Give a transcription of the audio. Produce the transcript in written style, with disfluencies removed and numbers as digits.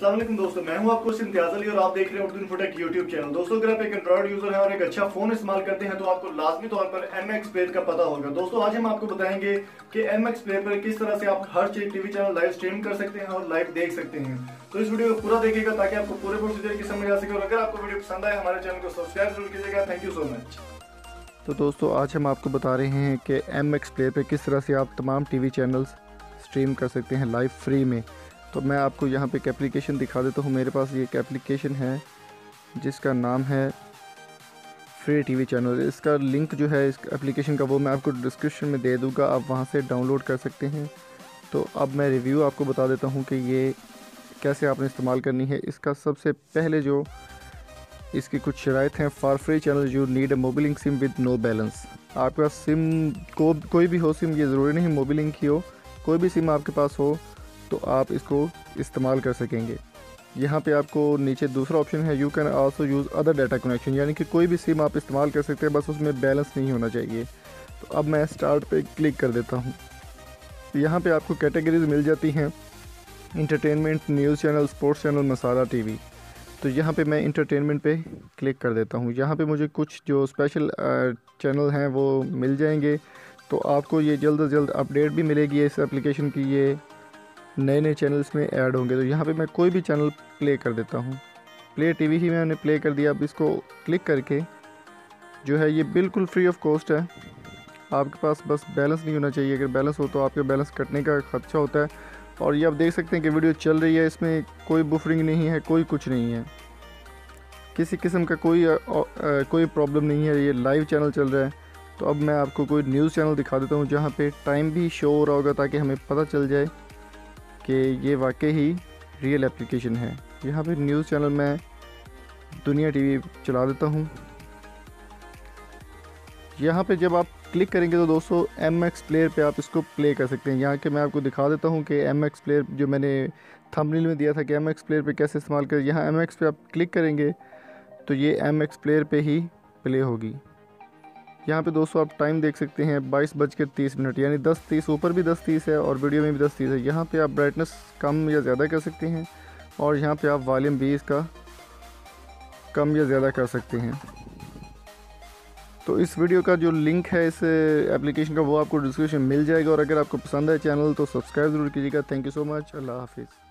अस्सलाम वालेकुम दोस्तों, मैं हूं आपको इम्तियाज अली और आप देख रहे हैं उर्दू इन्फोटेक यूट्यूब चैनल। दोस्तों, अगर आप एक एंड्रॉइड यूजर हैं और एक अच्छा फोन इस्तेमाल करते हैं तो आपको लाजमी तौर पर MX प्लेयर का पता होगा। दोस्तों, आज हम आपको बताएंगे कि MX प्लेयर पर किस तरह से आप हर चीज टीवी चैनल लाइव स्ट्रीम कर सकते हैं और लाइव देख सकते हैं। तो इस वीडियो को पूरा देखिएगा ताकि आपको पूरे प्रोसीजर की समझ आ सके। और अगर आपको वीडियो पसंद आए हमारे चैनल को सब्सक्राइब जरूर कीजिएगा। Thank you so much. तो दोस्तों, आज हम आपको बता रहे हैं कि MX प्लेयर पे किस तरह से आप तमाम टीवी चैनल्स स्ट्रीम कर सकते हैं लाइव फ्री में। तो मैं आपको यहाँ पे एक एप्लीकेशन दिखा देता हूँ। मेरे पास ये एक एप्लीकेशन है जिसका नाम है फ्री टीवी चैनल। इसका लिंक जो है इस एप्लीकेशन का वो मैं आपको डिस्क्रिप्शन में दे दूँगा, आप वहाँ से डाउनलोड कर सकते हैं। तो अब मैं रिव्यू आपको बता देता हूँ कि ये कैसे आपने इस्तेमाल करनी है। इसका सबसे पहले जो इसकी कुछ शराइत हैं। For free channel you need a mobile link sim with no balance. आपके पास सिम कोई भी हो सिम, ये ज़रूरी नहीं मोबाइल लिंक ही हो, कोई भी सिम आपके पास हो तो आप इसको इस्तेमाल कर सकेंगे। यहाँ पे आपको नीचे दूसरा ऑप्शन है you can also use other data connection, यानी कि कोई भी सिम आप इस्तेमाल कर सकते हैं, बस उसमें बैलेंस नहीं होना चाहिए। तो अब मैं स्टार्ट पे क्लिक कर देता हूँ। यहाँ पे आपको कैटेगरीज मिल जाती हैं, entertainment, news channel, sports channel, Masala TV. तो यहाँ पे मैं इंटरटेनमेंट पे क्लिक कर देता हूँ। यहाँ पे मुझे कुछ जो स्पेशल चैनल हैं वो मिल जाएंगे। तो आपको ये जल्द से जल्द अपडेट भी मिलेगी इस एप्लीकेशन की, ये नए नए चैनल्स में ऐड होंगे। तो यहाँ पे मैं कोई भी चैनल प्ले कर देता हूँ। प्ले टीवी ही मैंने प्ले कर दिया। अब इसको क्लिक करके जो है ये बिल्कुल फ्री ऑफ कॉस्ट है। आपके पास बस बैलेंस नहीं होना चाहिए, अगर बैलेंस हो तो आपके बैलेंस कटने का खदशा होता है। और ये आप देख सकते हैं कि वीडियो चल रही है, इसमें कोई बुफरिंग नहीं है, कोई कुछ नहीं है, किसी किस्म का कोई प्रॉब्लम नहीं है, ये लाइव चैनल चल रहा है। तो अब मैं आपको कोई न्यूज़ चैनल दिखा देता हूँ जहाँ पे टाइम भी शो हो रहा होगा ताकि हमें पता चल जाए कि ये वाकई ही रियल एप्लीकेशन है। यहाँ पे न्यूज़ चैनल मैं दुनिया टीवी चला देता हूँ। यहाँ पे जब आप क्लिक करेंगे तो दोस्तों MX प्लेयर पे आप इसको प्ले कर सकते हैं। यहाँ के मैं आपको दिखा देता हूँ कि MX प्लेयर जो मैंने थंबनेल में दिया था कि MX प्लेयर पे कैसे इस्तेमाल करें। यहाँ MX पे आप क्लिक करेंगे तो ये MX प्लेयर पे ही प्ले होगी। यहाँ पे दोस्तों आप टाइम देख सकते हैं 22:30, यानी 10:30, ऊपर भी 10:30 है और वीडियो में भी 10:30 है। यहाँ पे आप ब्राइटनेस कम या ज़्यादा कर सकते हैं और यहाँ पे आप वॉल्यूम भी इसका कम या ज़्यादा कर सकते हैं। तो इस वीडियो का जो लिंक है इस एप्लीकेशन का वो आपको डिस्क्रिप्शन मिल जाएगा। और अगर आपको पसंद है चैनल तो सब्सक्राइब ज़रूर कीजिएगा। Thank you so much. अल्लाह हाफिज़।